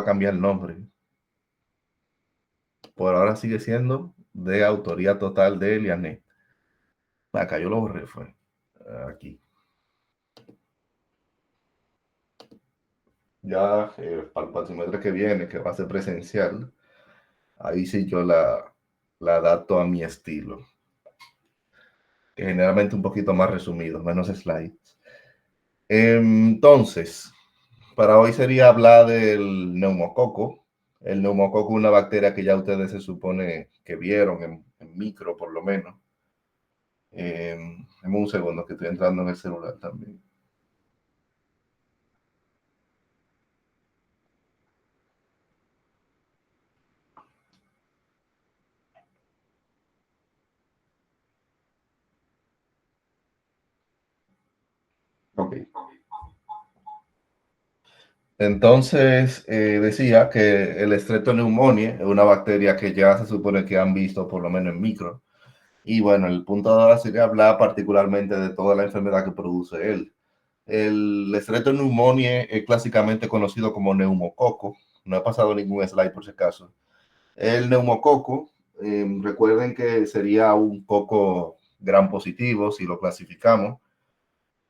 a cambiar el nombre. Por ahora sigue siendo de autoría total de Elianet. Acá yo lo borré, fue aquí. Ya para el cuatrimestre que viene, que va a ser presencial, ahí sí yo la adapto a mi estilo. Que generalmente un poquito más resumido, menos slides. Entonces, para hoy sería hablar del neumococo. El neumococo es una bacteria que ya ustedes se supone que vieron en micro, por lo menos. Dame un segundo que estoy entrando en el celular también. Ok. Entonces, decía que el Streptoneumoniae es una bacteria que ya se supone que han visto por lo menos en micro. Y bueno, el punto de ahora sería hablar particularmente de toda la enfermedad que produce él. El Streptoneumoniae es clásicamente conocido como neumococo. No he pasado ningún slide por si acaso. El neumococo, recuerden que sería un coco gram positivo si lo clasificamos.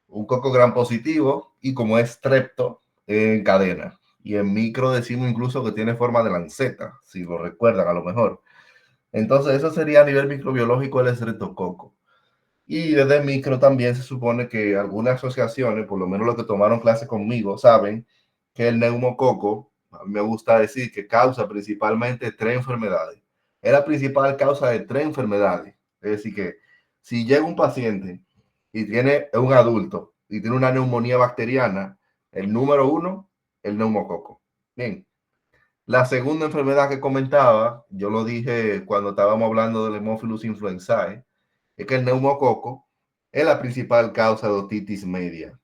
Un coco gram positivo y como es strepto en cadena. Y en micro decimos incluso que tiene forma de lanceta, si lo recuerdan a lo mejor. Entonces eso sería a nivel microbiológico el estreptococo. Y desde micro también se supone que algunas asociaciones, por lo menos los que tomaron clase conmigo, saben que el neumococo, a mí me gusta decir que causa principalmente tres enfermedades. Es la principal causa de tres enfermedades. Es decir, que si llega un paciente y tiene un adulto y tiene una neumonía bacteriana, el número uno, el neumococo. Bien. La segunda enfermedad que comentaba, yo lo dije cuando estábamos hablando del Haemophilus influenzae, es que el neumococo es la principal causa de otitis media,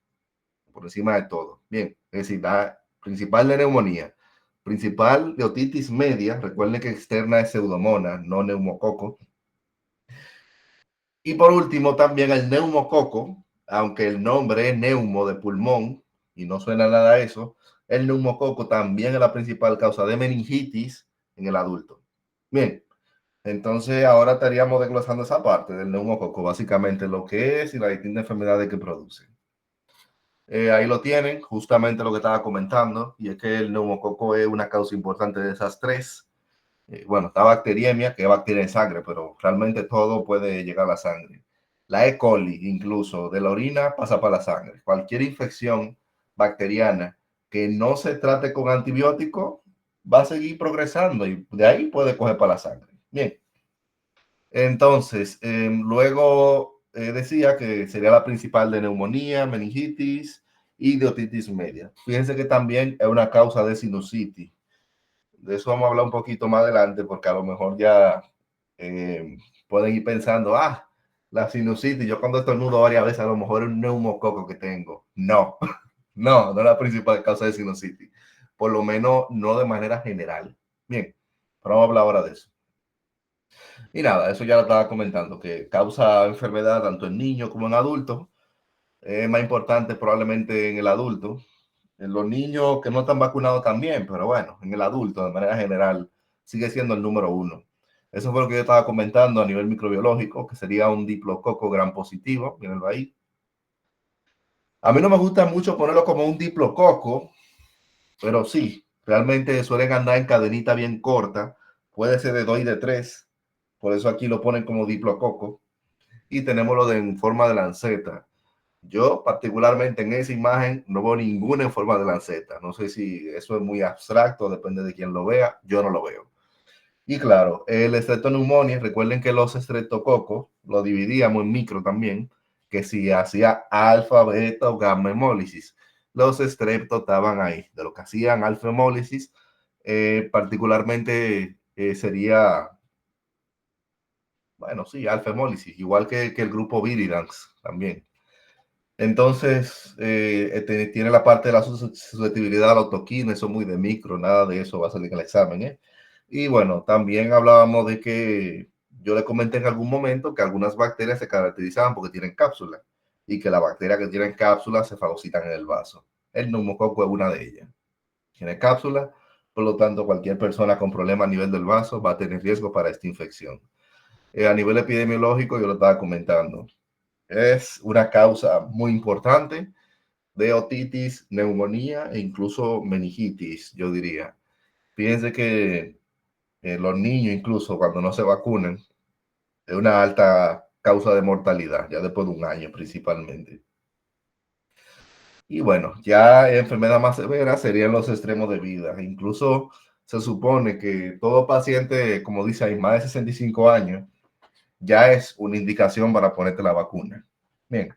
por encima de todo. Bien, es decir, la principal de neumonía, principal de otitis media, recuerden que externa es pseudomonas, no neumococo. Y por último, también el neumococo, aunque el nombre es neumo de pulmón y no suena nada a eso, el neumococo también es la principal causa de meningitis en el adulto. Bien, entonces ahora estaríamos desglosando esa parte del neumococo, básicamente lo que es y las distintas enfermedades que produce. Ahí lo tienen, justamente lo que estaba comentando, y es que el neumococo es una causa importante de esas tres. Bueno, está bacteriemia, que es bacteria en sangre, pero realmente todo puede llegar a la sangre. La E. coli, incluso de la orina, pasa para la sangre. Cualquier infección bacteriana que no se trate con antibiótico va a seguir progresando y de ahí puede coger para la sangre. Bien, entonces, luego decía que sería la principal de neumonía, meningitis y de otitis media. Fíjense que también es una causa de sinusitis. De eso vamos a hablar un poquito más adelante porque a lo mejor ya eh, pueden ir pensando, la sinusitis, yo cuando estornudo varias veces a lo mejor es un neumococo que tengo. No, no es la principal causa de sinusitis. Por lo menos no de manera general. Bien, pero vamos a hablar ahora de eso. Y nada, eso ya lo estaba comentando, que causa enfermedad tanto en niños como en adultos. Es más importante probablemente en el adulto. En los niños que no están vacunados también, pero bueno, en el adulto de manera general sigue siendo el número uno. Eso fue lo que yo estaba comentando a nivel microbiológico, que sería un diplococo gram positivo, mírenlo ahí. A mí no me gusta mucho ponerlo como un diplococo, pero sí, realmente suelen andar en cadenita bien corta, puede ser de 2 y de 3, por eso aquí lo ponen como diplococo. Y tenemos lo de en forma de lanceta. Yo particularmente en esa imagen no veo ninguna en forma de lanceta. No sé si eso es muy abstracto, depende de quién lo vea. Yo no lo veo. Y claro, el estreptoneumonia, recuerden que los estreptococos lo dividíamos en micro también, que si hacía alfa, beta o gamma hemólisis. Los estreptos estaban ahí. De lo que hacían alfa hemólisis, particularmente sería, bueno, sí, alfa hemólisis, igual que el grupo Viridans también. Entonces, tiene la parte de la susceptibilidad a la autoquina, eso muy de micro, nada de eso va a salir en el examen, ¿eh? Y bueno, también hablábamos de que yo le comenté en algún momento que algunas bacterias se caracterizaban porque tienen cápsula y que las bacterias que tienen cápsula se fagocitan en el vaso. El neumococo es una de ellas. Tiene cápsula, Por lo tanto, cualquier persona con problema a nivel del vaso va a tener riesgo para esta infección. A nivel epidemiológico, yo lo estaba comentando, es una causa muy importante de otitis, neumonía e incluso meningitis, yo diría. Fíjense que los niños, incluso cuando no se vacunan, es una alta causa de mortalidad, ya después de un año principalmente. Y bueno, ya enfermedad más severa serían los extremos de vida. Incluso se supone que todo paciente, como dice, hay más de 65 años, ya es una indicación para ponerte la vacuna. Bien,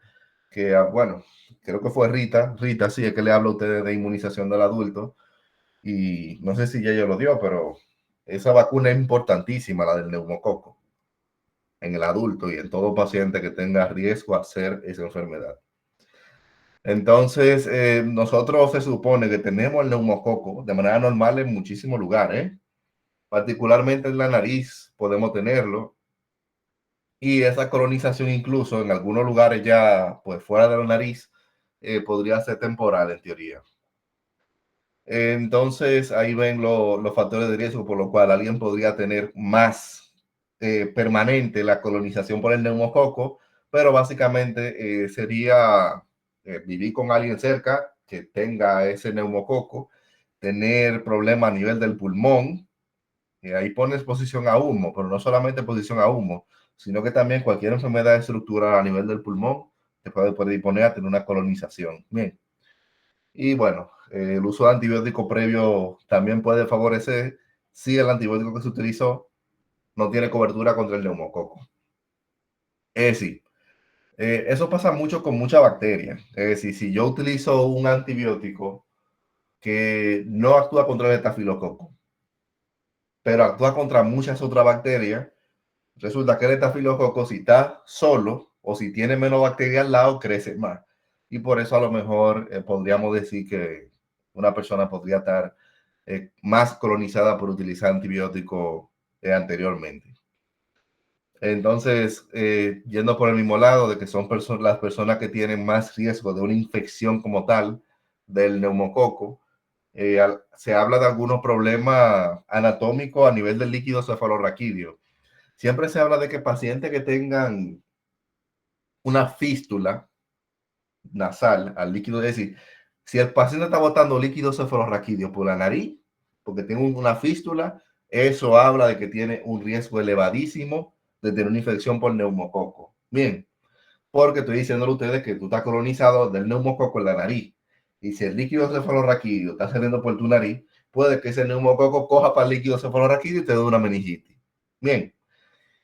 que bueno, creo que fue Rita, sí, es que le habla a ustedes de inmunización del adulto y no sé si ya lo dio, pero esa vacuna es importantísima, la del neumococo, en el adulto y en todo paciente que tenga riesgo a hacer esa enfermedad. Entonces, nosotros se supone que tenemos el neumococo de manera normal en muchísimos lugares, particularmente en la nariz podemos tenerlo, y esa colonización incluso en algunos lugares ya pues fuera de la nariz podría ser temporal en teoría. Entonces ahí ven los factores de riesgo por lo cual alguien podría tener más permanente la colonización por el neumococo, pero básicamente sería vivir con alguien cerca que tenga ese neumococo, tener problemas a nivel del pulmón, ahí pone exposición a humo, pero no solamente exposición a humo, sino que también cualquier enfermedad estructural a nivel del pulmón te puede predisponer a tener una colonización. Bien. Y bueno, el uso de antibiótico previo también puede favorecer si el antibiótico que se utilizó no tiene cobertura contra el neumococo. Es decir, eso pasa mucho con muchas bacterias. Es decir, si yo utilizo un antibiótico que no actúa contra el estafilococo, pero actúa contra muchas otras bacterias, resulta que el estafilococo, si está solo o si tiene menos bacterias al lado, crece más. Y por eso a lo mejor podríamos decir que una persona podría estar más colonizada por utilizar antibióticos anteriormente. Entonces, yendo por el mismo lado de que son las personas que tienen más riesgo de una infección como tal del neumococo, se habla de algunos problemas anatómicos a nivel del líquido cefalorraquídeo. Siempre se habla de que pacientes que tengan una fístula nasal al líquido, es decir, si el paciente está botando líquido cefalorraquídeo por la nariz, porque tiene una fístula, eso habla de que tiene un riesgo elevadísimo de tener una infección por neumococo. Bien, porque estoy diciéndole a ustedes que tú estás colonizado del neumococo en la nariz. Y si el líquido cefalorraquídeo está saliendo por tu nariz, puede que ese neumococo coja para el líquido cefalorraquídeo y te dé una meningitis. Bien,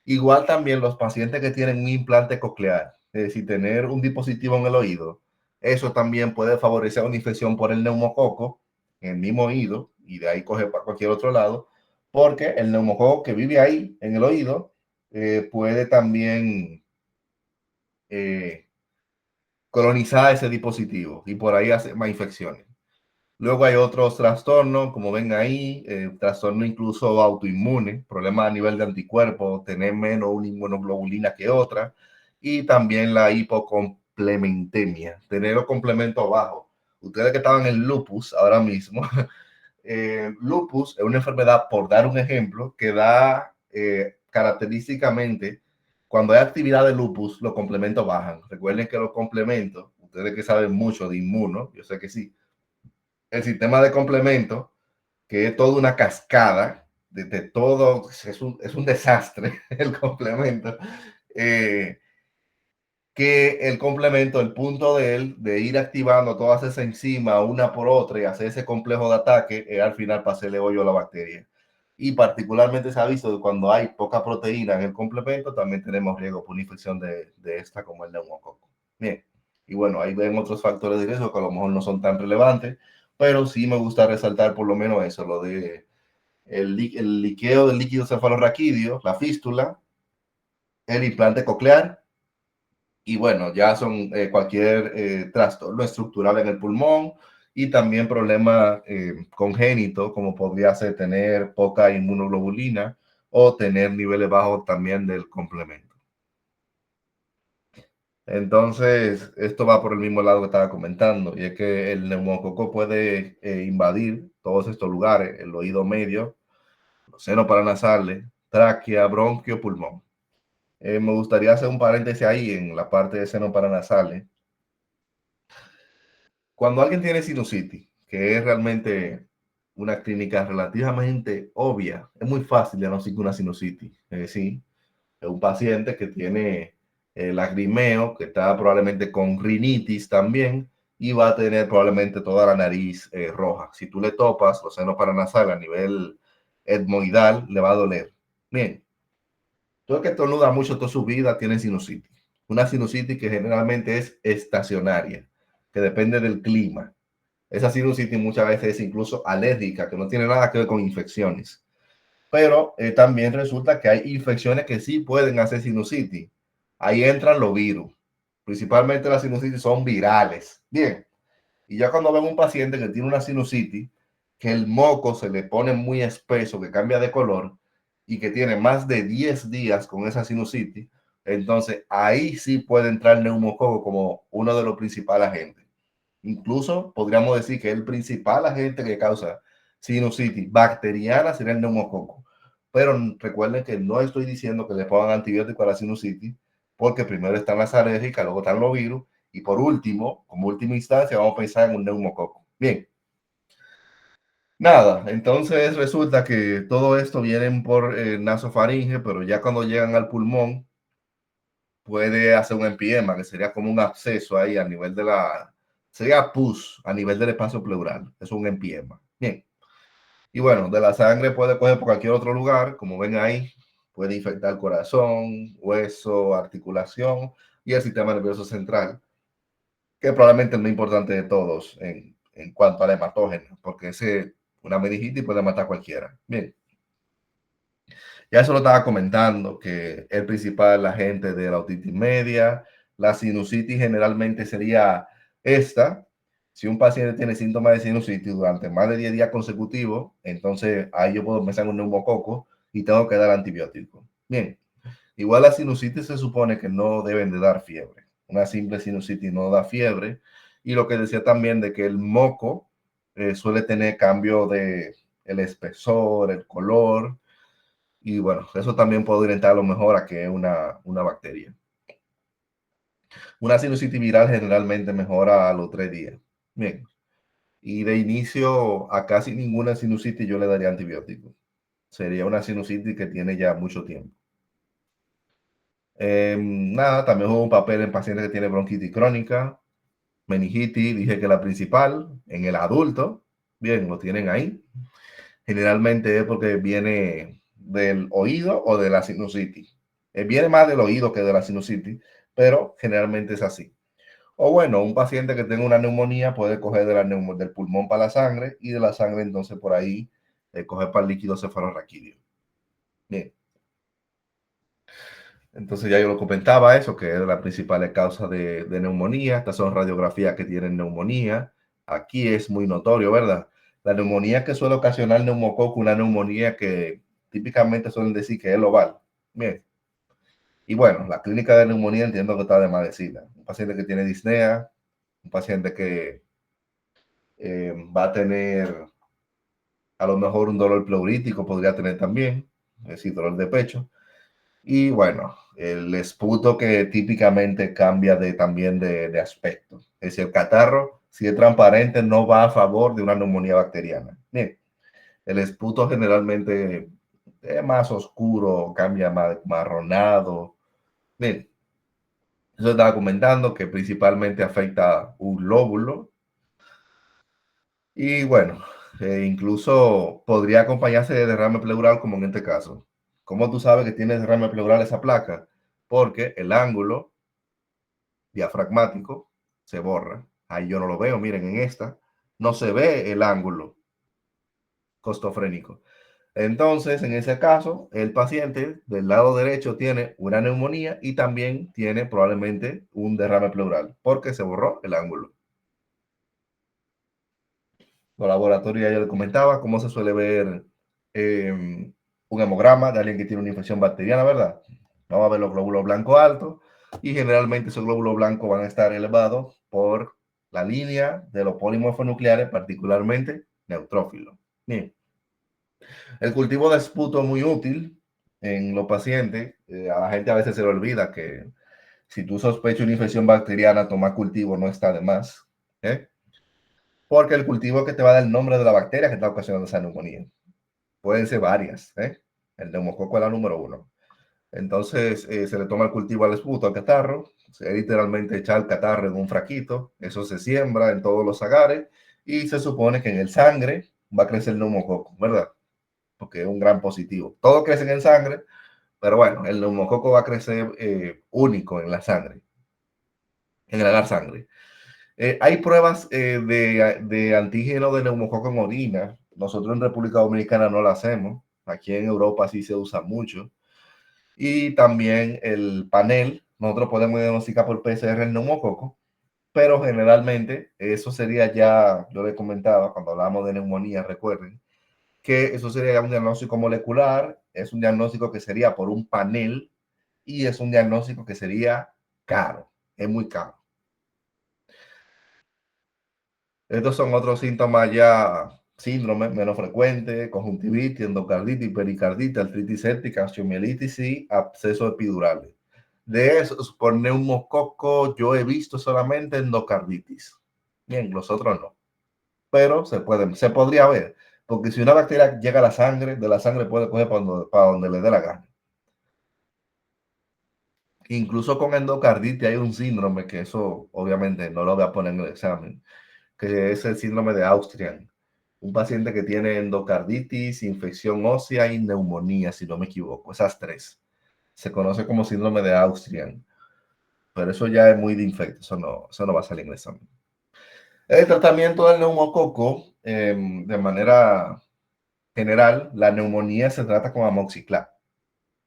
igual también los pacientes que tienen un implante coclear, es decir, tener un dispositivo en el oído, eso también puede favorecer una infección por el neumococo en el mismo oído y de ahí coge para cualquier otro lado, porque el neumococo que vive ahí en el oído puede también eh, colonizar ese dispositivo y por ahí hacer más infecciones. Luego hay otros trastornos, como ven ahí, trastorno incluso autoinmune, problemas a nivel de anticuerpos, tener menos una inmunoglobulina que otra, y también la hipocomplementemia, tener los complementos bajos. Ustedes que estaban en lupus ahora mismo, lupus es una enfermedad, por dar un ejemplo, que da característicamente, cuando hay actividad de lupus, los complementos bajan. Recuerden que los complementos, ustedes que saben mucho de inmuno, yo sé que sí, el sistema de complemento, que es toda una cascada de todo, es un desastre el complemento, eh, que el complemento, el punto de él, de ir activando todas esas enzimas una por otra y hacer ese complejo de ataque, es al final para hacerle hoyo a la bacteria. Y particularmente se ha visto que cuando hay poca proteína en el complemento, también tenemos riesgo por una infección de esta como el neumococo. Bien, y bueno, ahí ven otros factores de riesgo que a lo mejor no son tan relevantes, pero sí me gusta resaltar por lo menos eso, lo de el liqueo del líquido cefalorraquídeo, la fístula, el implante coclear, y bueno, ya son cualquier trastorno estructural en el pulmón y también problemas congénitos, como podría ser tener poca inmunoglobulina o tener niveles bajos también del complemento. Entonces, esto va por el mismo lado que estaba comentando, y es que el neumococo puede invadir todos estos lugares, el oído medio, los senos paranasales, tráquea, bronquio, pulmón. Me gustaría hacer un paréntesis ahí en la parte de senos paranasales. Cuando alguien tiene sinusitis, que es realmente una clínica relativamente obvia, es muy fácil diagnosticar una sinusitis. Es decir, es un paciente que tiene lagrimeo, que está probablemente con rinitis también, y va a tener probablemente toda la nariz roja. Si tú le topas los senos paranasales a nivel etmoidal, le va a doler. Bien, todo el que estornuda mucho toda su vida tiene sinusitis. Una sinusitis que generalmente es estacionaria, que depende del clima. Esa sinusitis muchas veces es incluso alérgica, que no tiene nada que ver con infecciones. Pero también resulta que hay infecciones que sí pueden hacer sinusitis. Ahí entran los virus. Principalmente las sinusitis son virales. Bien, y ya cuando ven un paciente que tiene una sinusitis, que el moco se le pone muy espeso, que cambia de color y que tiene más de 10 días con esa sinusitis, entonces ahí sí puede entrar el neumococo como uno de los principales agentes. Incluso podríamos decir que el principal agente que causa sinusitis bacteriana sería el neumococo. Pero recuerden que no estoy diciendo que le pongan antibiótico a la sinusitis, porque primero están las alérgicas, luego están los virus, y por último, como última instancia, vamos a pensar en un neumococo. Bien, nada, entonces resulta que todo esto viene por nasofaringe, pero ya cuando llegan al pulmón, puede hacer un empiema, que sería como un absceso ahí a nivel de sería pus a nivel del espacio pleural, es un empiema. Bien, y bueno, de la sangre puede coger por cualquier otro lugar, como ven ahí, puede infectar corazón, hueso, articulación y el sistema nervioso central, que es probablemente el más importante de todos en cuanto al hematógeno, porque una meningitis puede matar a cualquiera. Bien. Ya eso lo estaba comentando, que el principal agente de la otitis media, la sinusitis generalmente sería esta. Si un paciente tiene síntomas de sinusitis durante más de 10 días consecutivos, entonces ahí yo puedo pensar en un neumococo y tengo que dar antibiótico. Bien, igual la sinusitis se supone que no deben de dar fiebre. Una simple sinusitis no da fiebre. Y lo que decía también de que el moco suele tener cambio de el espesor, el color, y bueno, eso también puede orientar a lo mejor a que es una bacteria. Una sinusitis viral generalmente mejora a los 3 días. Bien. Y de inicio a casi ninguna sinusitis yo le daría antibiótico. Sería una sinusitis que tiene ya mucho tiempo. Nada, también juega un papel en pacientes que tienen bronquitis crónica, meningitis, dije que la principal en el adulto, bien, lo tienen ahí. Generalmente es porque viene del oído o de la sinusitis. Viene más del oído que de la sinusitis, pero generalmente es así. O bueno, un paciente que tenga una neumonía puede coger del pulmón para la sangre y de la sangre entonces por ahí coger para el líquido cefalorraquídeo. Bien, entonces ya yo lo comentaba eso, que es la principal causa de neumonía. Estas son radiografías que tienen neumonía. Aquí es muy notorio, ¿verdad? La neumonía que suele ocasionar neumococo, una neumonía que típicamente suelen decir que es local. Bien. Y bueno, la clínica de neumonía entiendo que está de más decirla. Un paciente que tiene disnea, un paciente que va a tener a lo mejor un dolor pleurítico, podría tener también, es decir, dolor de pecho. Y bueno, el esputo que típicamente cambia también de aspecto. Es decir, el catarro, si es transparente, no va a favor de una neumonía bacteriana. Bien, el esputo generalmente es más oscuro, cambia más marronado. Bien, eso estaba comentando que principalmente afecta un lóbulo. Y bueno, incluso podría acompañarse de derrame pleural, como en este caso. ¿Cómo tú sabes que tiene derrame pleural esa placa? Porque el ángulo diafragmático se borra. Ahí yo no lo veo, miren, en esta no se ve el ángulo costofrénico. Entonces, en ese caso, el paciente del lado derecho tiene una neumonía y también tiene probablemente un derrame pleural porque se borró el ángulo. Los laboratorios ya yo les comentaba cómo se suele ver un hemograma de alguien que tiene una infección bacteriana, ¿verdad? Vamos a ver los glóbulos blancos altos y generalmente esos glóbulos blancos van a estar elevados por la línea de los polimorfos nucleares, particularmente neutrófilo. Bien. El cultivo de esputo es muy útil en los pacientes. A la gente a veces se le olvida que si tú sospechas una infección bacteriana, tomar cultivo no está de más. ¿Eh? Porque el cultivo es que te va a dar el nombre de la bacteria que está ocasionando esa neumonía. Pueden ser varias. El neumococo es la número uno. Entonces se le toma el cultivo al esputo, al catarro, se literalmente echa el catarro en un fraquito, eso se siembra en todos los agares y se supone que en el sangre va a crecer el neumococo, ¿verdad? Porque es un gran positivo. Todo crece en sangre, pero bueno, el neumococo va a crecer único en la sangre, en el agar sangre. Hay pruebas de antígeno de neumococo en orina. Nosotros en República Dominicana no la hacemos. Aquí en Europa sí se usa mucho. Y también el panel, nosotros podemos diagnosticar por PCR el neumococo, pero generalmente eso sería ya, yo le comentaba cuando hablábamos de neumonía, recuerden, que eso sería un diagnóstico molecular, es un diagnóstico que sería por un panel y es un diagnóstico que sería caro, es muy caro. Estos son otros síntomas ya, síndromes menos frecuentes, conjuntivitis, endocarditis, pericarditis, artritis séptica, osteomielitis y abscesos epidurales. De esos, por neumococo, yo he visto solamente endocarditis. Bien, los otros no. Pero se podría ver, porque si una bacteria llega a la sangre, de la sangre puede coger para donde le dé la gana. Incluso con endocarditis hay un síndrome que eso obviamente no lo voy a poner en el examen, que es el síndrome de Austrian. Un paciente que tiene endocarditis, infección ósea y neumonía, si no me equivoco, esas tres. Se conoce como síndrome de Austrian, pero eso ya es muy de infecto, eso no va a salir en el examen. El tratamiento del neumococo, de manera general, la neumonía se trata con amoxiclap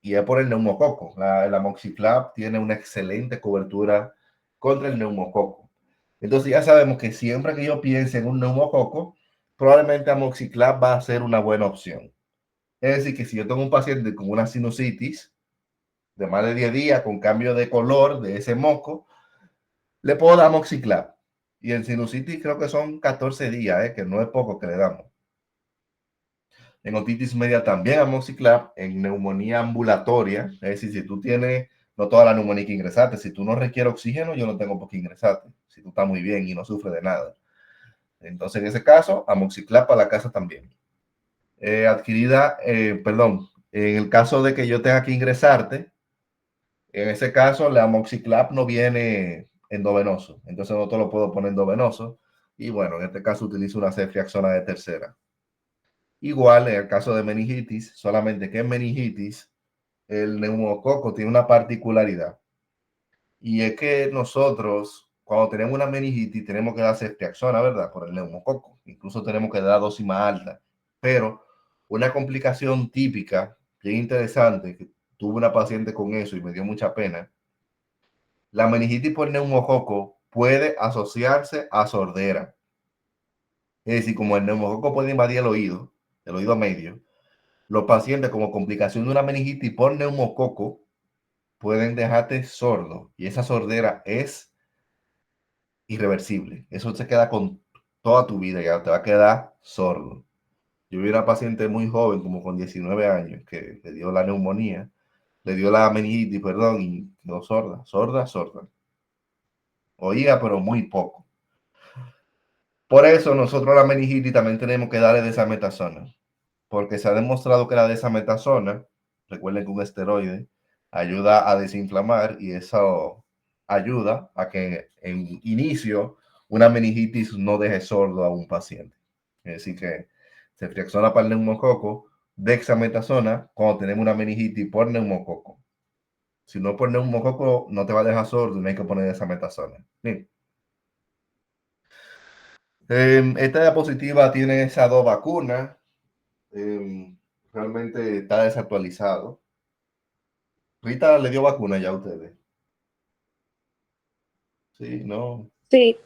y es por el neumococo. El amoxiclap tiene una excelente cobertura contra el neumococo. Entonces ya sabemos que siempre que yo piense en un neumococo, probablemente amoxiclap va a ser una buena opción. Es decir, que si yo tengo un paciente con una sinusitis de más de 10 días con cambio de color de ese moco, le puedo dar amoxiclap. Y en sinusitis creo que son 14 días, que no es poco que le damos. En otitis media también amoxiclap. En neumonía ambulatoria, es decir, si tú tienes, no toda la neumonía que ingresarte, si tú no requieres oxígeno, yo no tengo por qué ingresarte. Si tú estás muy bien y no sufres de nada. Entonces, en ese caso, amoxiclap para la casa también. Perdón, en el caso de que yo tenga que ingresarte, en ese caso, la amoxiclap no viene endovenoso, entonces no te lo puedo poner endovenoso. Y bueno, en este caso utilizo una ceftriaxona de tercera. Igual en el caso de meningitis, solamente que en meningitis el neumococo tiene una particularidad y es que nosotros cuando tenemos una meningitis tenemos que dar ceftriaxona, ¿verdad? Por el neumococo. Incluso tenemos que dar dosis más alta. Pero una complicación típica, bien interesante, que tuve una paciente con eso y me dio mucha pena. La meningitis por neumococo puede asociarse a sordera. Es decir, como el neumococo puede invadir el oído medio, los pacientes como complicación de una meningitis por neumococo pueden dejarte sordo y esa sordera es irreversible. Eso se queda con toda tu vida, ya te va a quedar sordo. Yo vi una paciente muy joven, como con 19 años, que le dio la neumonía, le dio la meningitis, perdón, y quedó sorda, sorda, sorda. Oía, pero muy poco. Por eso nosotros a la meningitis también tenemos que darle desametasona, porque se ha demostrado que la desametasona, recuerden que un esteroide, ayuda a desinflamar y eso ayuda a que en inicio una meningitis no deje sordo a un paciente. Es decir, que ceftriaxona para el neumococo, dexametasona cuando tenemos una meningitis por neumococo. Si no por neumococo, no te va a dejar sordo y no hay que poner dexametasona. Bien. Esta diapositiva tiene esas dos vacunas. Realmente está desactualizado. Rita le dio vacuna ya a ustedes. Sí, no. Sí.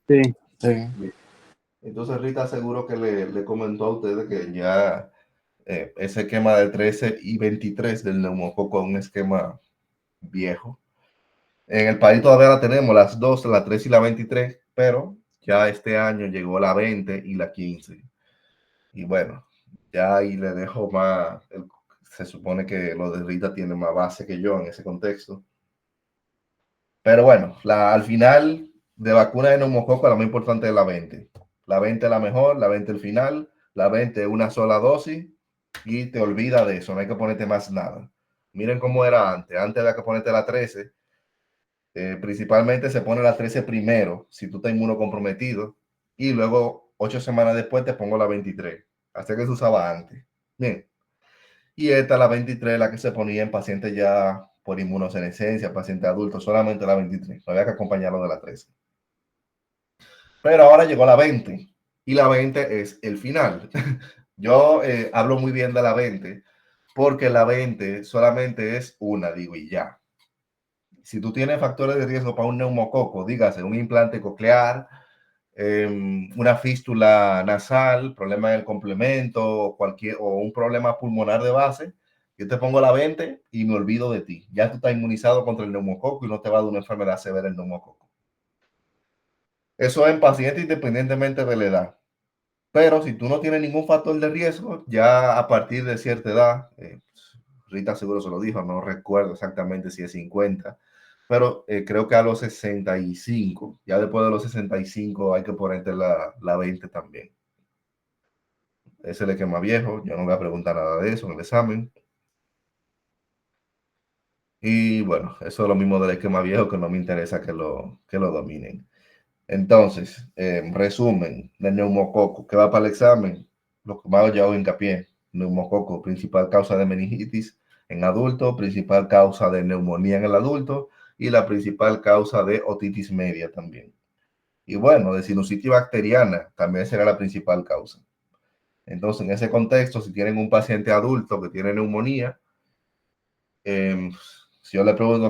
Sí, sí. Entonces Rita seguro que le comentó a ustedes que ya ese esquema de 13 y 23 del neumococo es un esquema viejo. En el país todavía la tenemos, las dos, la 3 y la 23, pero ya este año llegó la 20 y la 15. Y bueno, ya ahí le dejo más, se supone que lo de Rita tiene más base que yo en ese contexto. Pero bueno, al final de vacuna de neumococo, la más importante es la 20. La 20 es la mejor, la 20 el final, la 20 es una sola dosis y te olvida de eso, no hay que ponerte más nada. Miren cómo era antes, antes había que ponerte la 13, principalmente se pone la 13 primero, si tú estás inmunocomprometido, y luego 8 semanas después te pongo la 23, así que se usaba antes. Bien, y esta la 23, la que se ponía en pacientes ya por inmunosenescencia, pacientes adultos, solamente la 23, no había que acompañarlo de la 13. Pero ahora llegó la 20 y la 20 es el final. Yo hablo muy bien de la 20 porque la 20 solamente es una, digo, y ya. Si tú tienes factores de riesgo para un neumococo, dígase un implante coclear, una fístula nasal, problema en el complemento, o un problema pulmonar de base, yo te pongo la 20 y me olvido de ti. Ya tú estás inmunizado contra el neumococo y no te va a dar una enfermedad severa el neumococo. Eso en pacientes independientemente de la edad. Pero si tú no tienes ningún factor de riesgo, ya a partir de cierta edad, Rita seguro se lo dijo, no recuerdo exactamente si es 50, pero creo que a los 65, ya después de los 65 hay que ponerte la 20 también. Ese le quema viejo, yo no voy a preguntar nada de eso en el examen. Y bueno, eso es lo mismo del esquema viejo que no me interesa que lo dominen. Entonces, resumen del neumococo que va para el examen, lo que más ya hago hincapié, neumococo, principal causa de meningitis en adulto, principal causa de neumonía en el adulto y la principal causa de otitis media también. Y bueno, de sinusitis bacteriana también será la principal causa. Entonces, en ese contexto, si tienen un paciente adulto que tiene neumonía, si yo le pregunto